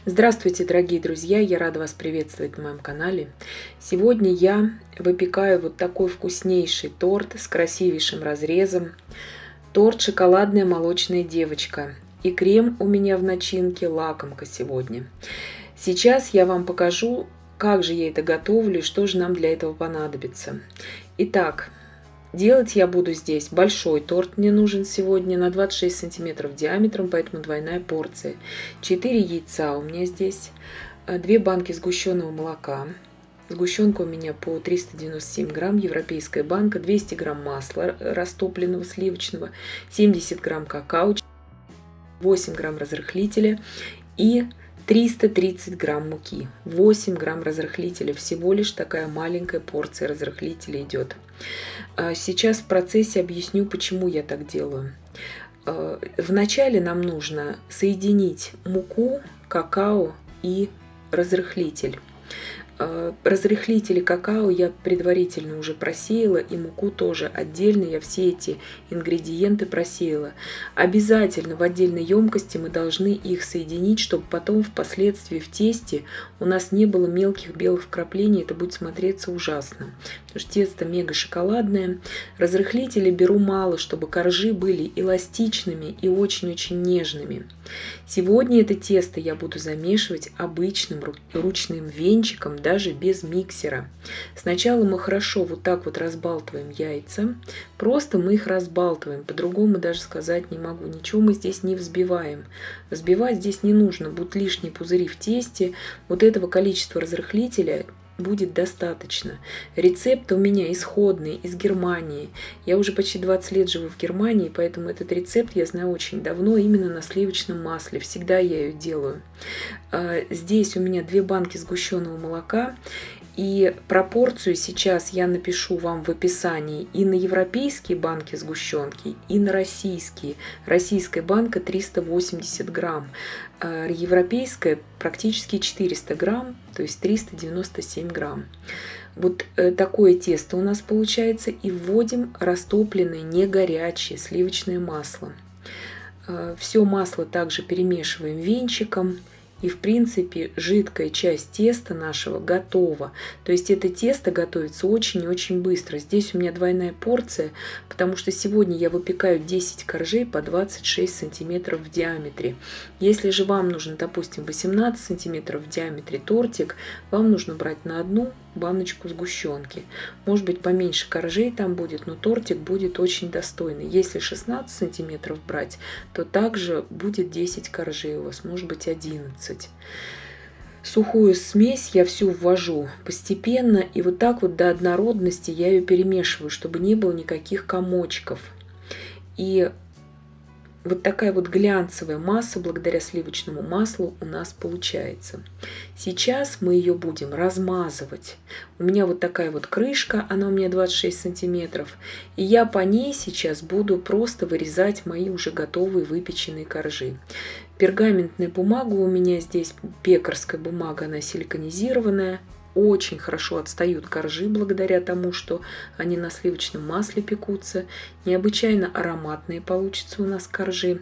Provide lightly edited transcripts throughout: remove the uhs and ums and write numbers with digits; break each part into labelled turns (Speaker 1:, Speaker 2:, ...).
Speaker 1: Здравствуйте, дорогие друзья! Я рада вас приветствовать на моем канале. Сегодня я выпекаю вот такой вкуснейший торт с красивейшим разрезом. Торт «Шоколадная молочная девочка». И крем у меня в начинке, лакомка сегодня. Сейчас я вам покажу, как же я это готовлю и что же нам для этого понадобится. Итак, делать я буду здесь большой торт, мне нужен сегодня на 26 сантиметров диаметром, поэтому двойная порция. 4 яйца у меня здесь, 2 банки сгущенного молока. Сгущенка у меня по 397 грамм, европейская банка, 200 грамм масла растопленного сливочного, 70 грамм какао, 8 грамм разрыхлителя и 330 грамм муки, 8 грамм разрыхлителя. Всего лишь такая маленькая порция разрыхлителя идет. Сейчас в процессе объясню, почему я так делаю. Вначале нам нужно соединить муку, какао и разрыхлитель. Разрыхлители какао я предварительно уже просеяла, и муку тоже отдельно я все эти ингредиенты просеяла. Обязательно в отдельной емкости мы должны их соединить, чтобы потом впоследствии в тесте у нас не было мелких белых вкраплений, это будет смотреться ужасно. Потому что тесто мега шоколадное. Разрыхлители беру мало, чтобы коржи были эластичными и очень-очень нежными. Сегодня это тесто я буду замешивать обычным ручным венчиком, даже без миксера. Сначала мы хорошо вот так вот разбалтываем яйца. Просто мы их разбалтываем. По-другому даже сказать не могу. Ничего мы здесь не взбиваем. Взбивать здесь не нужно. Будут лишние пузыри в тесте. Вот этого количества разрыхлителя будет достаточно. Рецепт у меня исходный, из Германии. Я уже почти 20 лет живу в Германии, поэтому этот рецепт я знаю очень давно, именно на сливочном масле. Всегда я ее делаю. Здесь у меня 2 банки сгущенного молока. И пропорцию сейчас я напишу вам в описании и на европейские банки сгущенки, и на российские. Российская банка 380 грамм, европейская практически 400 грамм, то есть 397 грамм. Вот такое тесто у нас получается. И вводим растопленное, не горячее сливочное масло. Все масло также перемешиваем венчиком. И, в принципе, жидкая часть теста нашего готова. То есть это тесто готовится очень и очень быстро. Здесь у меня двойная порция, потому что сегодня я выпекаю 10 коржей по 26 сантиметров в диаметре. Если же вам нужен, допустим, 18 сантиметров в диаметре тортик, вам нужно брать на одну баночку сгущенки. Может быть, поменьше коржей там будет, но тортик будет очень достойный. Если 16 сантиметров брать, то также будет 10 коржей у вас, может быть 11. Сухую смесь я всю ввожу постепенно, и вот так вот до однородности я ее перемешиваю, чтобы не было никаких комочков. И вот такая вот глянцевая масса благодаря сливочному маслу у нас получается. Сейчас мы ее будем размазывать. У меня вот такая вот крышка, она у меня 26 сантиметров. И я по ней сейчас буду просто вырезать мои уже готовые выпеченные коржи. Пергаментная бумага у меня здесь, пекарская бумага, она силиконизированная. Очень хорошо отстают коржи благодаря тому, что они на сливочном масле пекутся. Необычайно ароматные получатся у нас коржи.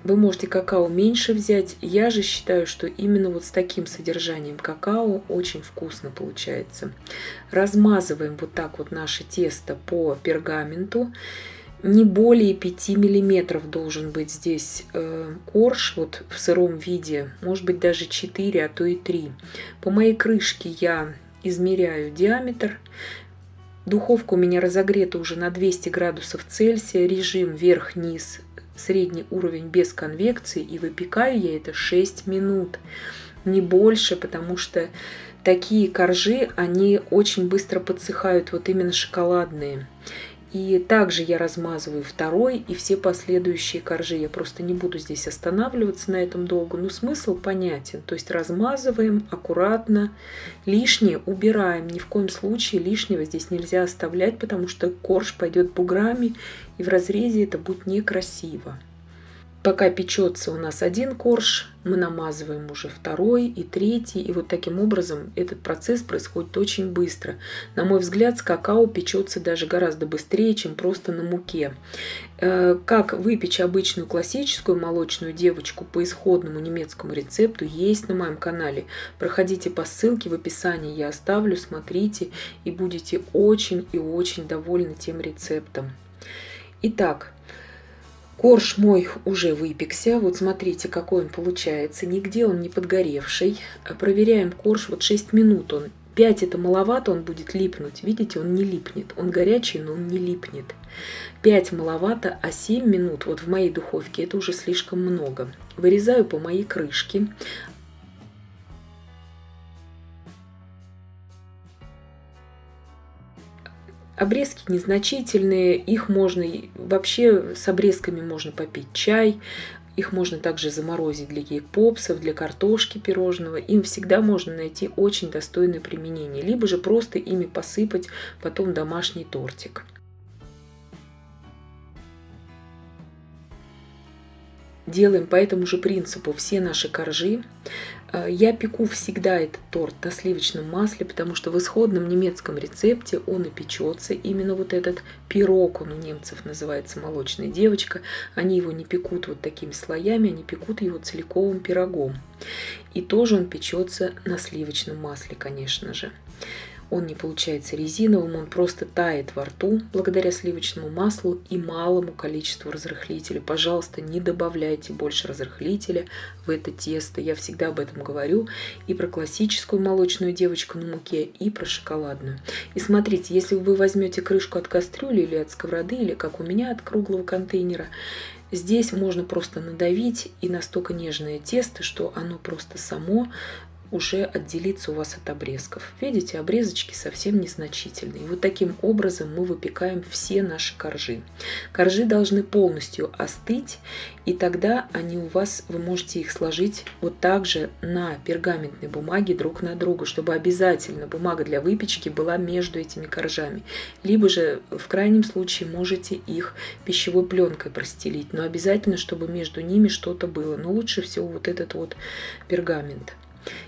Speaker 1: Вы можете какао меньше взять. Я же считаю, что именно вот с таким содержанием какао очень вкусно получается. Размазываем вот так вот наше тесто по пергаменту. Не более 5 миллиметров должен быть здесь корж вот в сыром виде, может быть даже 4, а то и 3. По моей крышке я измеряю диаметр. Духовка у меня разогрета уже на 200 градусов Цельсия, режим верх-низ, средний уровень без конвекции, и выпекаю я это 6 минут, не больше, потому что такие коржи, они очень быстро подсыхают, вот именно шоколадные. И также я размазываю второй и все последующие коржи. Я просто не буду здесь останавливаться на этом долго, но смысл понятен. То есть размазываем аккуратно, лишнее убираем. Ни в коем случае лишнего здесь нельзя оставлять, потому что корж пойдет буграми, и в разрезе это будет некрасиво. Пока печется у нас один корж, мы намазываем уже второй и третий. И вот таким образом этот процесс происходит очень быстро. На мой взгляд, с какао печется даже гораздо быстрее, чем просто на муке. Как выпечь обычную классическую молочную девочку по исходному немецкому рецепту, есть на моем канале. Проходите по ссылке в описании, я оставлю, смотрите, и будете очень и очень довольны тем рецептом. Итак, корж мой уже выпекся. Вот смотрите, какой он получается. Нигде он не подгоревший. Проверяем корж. Вот 6 минут он. 5 это маловато, он будет липнуть. Видите, он не липнет. Он горячий, но он не липнет. 5 маловато, а 7 минут вот в моей духовке это уже слишком много. Вырезаю по моей крышке. Обрезки незначительные, их можно, вообще с обрезками можно попить чай, их можно также заморозить для кейк-попсов, для картошки пирожного. Им всегда можно найти очень достойное применение, либо же просто ими посыпать потом домашний тортик. Делаем по этому же принципу все наши коржи. Я пеку всегда этот торт на сливочном масле, потому что в исходном немецком рецепте он и печется. Именно вот этот пирог, он у немцев называется молочная девочка. Они его не пекут вот такими слоями, они пекут его целиковым пирогом. И тоже он печется на сливочном масле, конечно же. Он не получается резиновым, он просто тает во рту благодаря сливочному маслу и малому количеству разрыхлителя. Пожалуйста, не добавляйте больше разрыхлителя в это тесто. Я всегда об этом говорю и про классическую молочную девочку на муке, и про шоколадную. И смотрите, если вы возьмете крышку от кастрюли или от сковороды, или как у меня от круглого контейнера, здесь можно просто надавить, и настолько нежное тесто, что оно просто само уже отделится у вас от обрезков. Видите, обрезочки совсем незначительные. И вот таким образом мы выпекаем все наши коржи. Коржи должны полностью остыть, и тогда они у вас, вы можете их сложить вот так же на пергаментной бумаге друг на друга, чтобы обязательно бумага для выпечки была между этими коржами. Либо же в крайнем случае можете их пищевой пленкой простелить, но обязательно, чтобы между ними что-то было. Но лучше всего вот этот вот пергамент.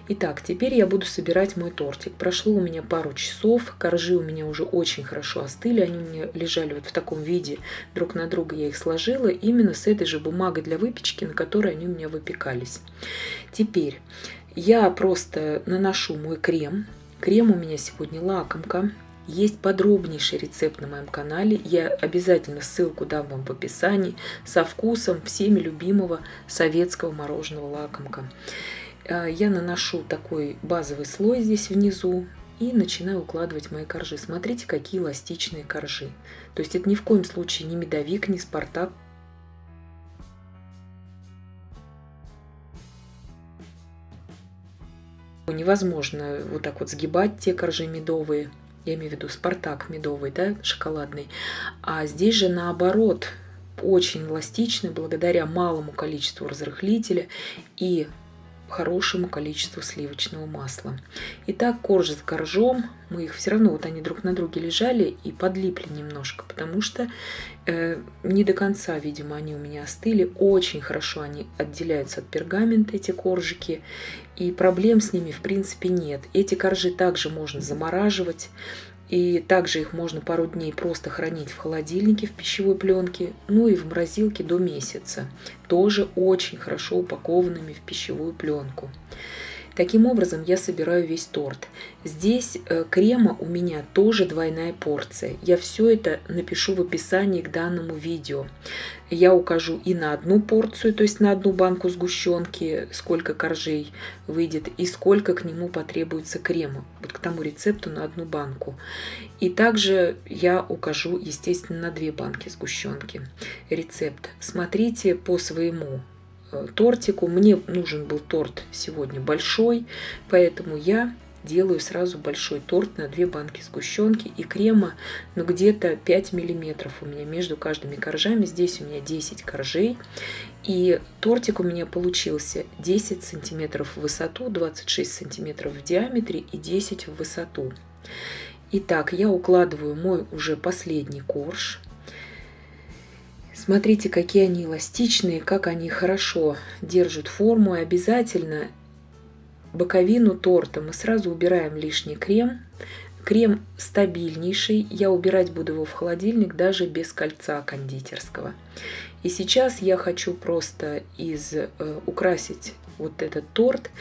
Speaker 1: Итак, теперь я буду собирать мой тортик. Прошло у меня пару часов, коржи у меня уже очень хорошо остыли, они у меня лежали вот в таком виде друг на друга, я их сложила именно с этой же бумагой для выпечки, на которой они у меня выпекались. Теперь я просто наношу мой крем. Крем у меня сегодня лакомка. Есть подробнейший рецепт на моем канале, я обязательно ссылку дам вам в описании, со вкусом всеми любимого советского мороженого лакомка. Я наношу такой базовый слой здесь внизу и начинаю укладывать мои коржи. Смотрите, какие эластичные коржи. То есть это ни в коем случае не медовик, не Спартак. Невозможно вот так вот сгибать те коржи медовые. Я имею в виду Спартак медовый, да, шоколадный. А здесь же наоборот, очень эластичный благодаря малому количеству разрыхлителя и хорошему количеству сливочного масла. Итак, корж за коржом, мы их все равно, вот они друг на друге лежали и подлипли немножко, потому что не до конца, видимо, они у меня остыли. Очень хорошо они отделяются от пергамента, эти коржики, и проблем с ними в принципе нет. Эти коржи также можно замораживать. И также их можно пару дней просто хранить в холодильнике, в пищевой пленке, ну и в морозилке до месяца. Тоже очень хорошо упакованными в пищевую пленку. Таким образом я собираю весь торт. Здесь крема у меня тоже двойная порция. Я все это напишу в описании к данному видео. Я укажу и на одну порцию, то есть на одну банку сгущенки, сколько коржей выйдет и сколько к нему потребуется крема. Вот к тому рецепту на одну банку. И также я укажу, естественно, на 2 банки сгущенки рецепт. Смотрите по своему тортику. Мне нужен был торт сегодня большой, поэтому я делаю сразу большой торт на 2 банки сгущенки и крема, ну где-то 5 миллиметров у меня между каждыми коржами. Здесь у меня 10 коржей, и тортик у меня получился 10 сантиметров в высоту, 26 сантиметров в диаметре и 10 в высоту. Итак, я укладываю мой уже последний корж. Смотрите, какие они эластичные, как они хорошо держат форму. И обязательно боковину торта мы сразу убираем лишний крем. Крем стабильнейший. Я убирать буду его в холодильник даже без кольца кондитерского. И сейчас я хочу просто украсить вот этот торт.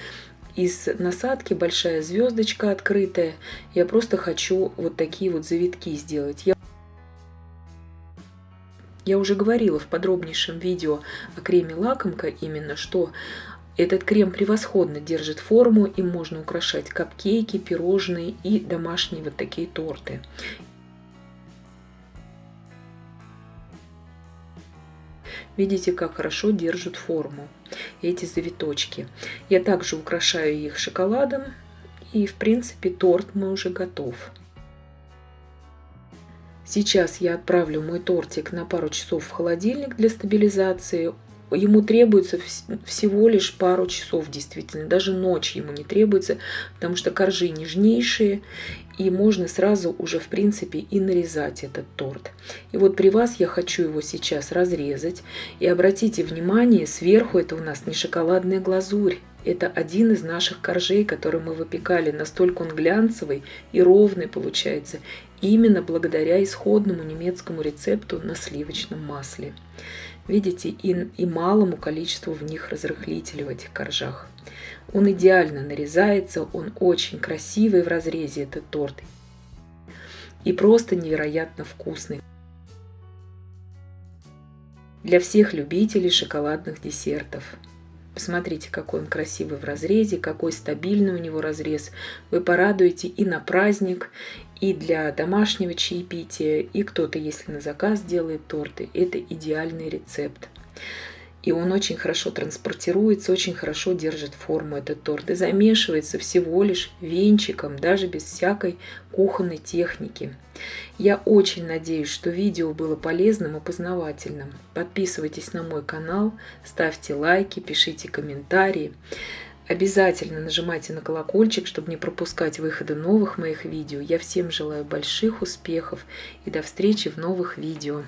Speaker 1: Из насадки большая звездочка открытая. Я просто хочу вот такие вот завитки сделать. Я уже говорила в подробнейшем видео о креме лакомка именно, что этот крем превосходно держит форму, им можно украшать капкейки, пирожные и домашние вот такие торты. Видите, как хорошо держат форму эти завиточки. Я также украшаю их шоколадом, и в принципе торт мой уже готов. Сейчас я отправлю мой тортик на пару часов в холодильник для стабилизации. Ему требуется всего лишь пару часов, действительно, даже ночь ему не требуется, потому что коржи нежнейшие, и можно сразу уже, в принципе, и нарезать этот торт. И вот при вас я хочу его сейчас разрезать, и обратите внимание, сверху это у нас не шоколадная глазурь, это один из наших коржей, который мы выпекали, настолько он глянцевый и ровный получается, именно благодаря исходному немецкому рецепту на сливочном масле. Видите, и малому количеству в них разрыхлителей в этих коржах. Он идеально нарезается, он очень красивый в разрезе, этот торт. И просто невероятно вкусный. Для всех любителей шоколадных десертов. Посмотрите, какой он красивый в разрезе, какой стабильный у него разрез. Вы порадуете и на праздник, и для домашнего чаепития, и кто-то, если на заказ делает торты, это идеальный рецепт. И он очень хорошо транспортируется, очень хорошо держит форму этот торт. И замешивается всего лишь венчиком, даже без всякой кухонной техники. Я очень надеюсь, что видео было полезным и познавательным. Подписывайтесь на мой канал, ставьте лайки, пишите комментарии. Обязательно нажимайте на колокольчик, чтобы не пропускать выходы новых моих видео. Я всем желаю больших успехов и до встречи в новых видео.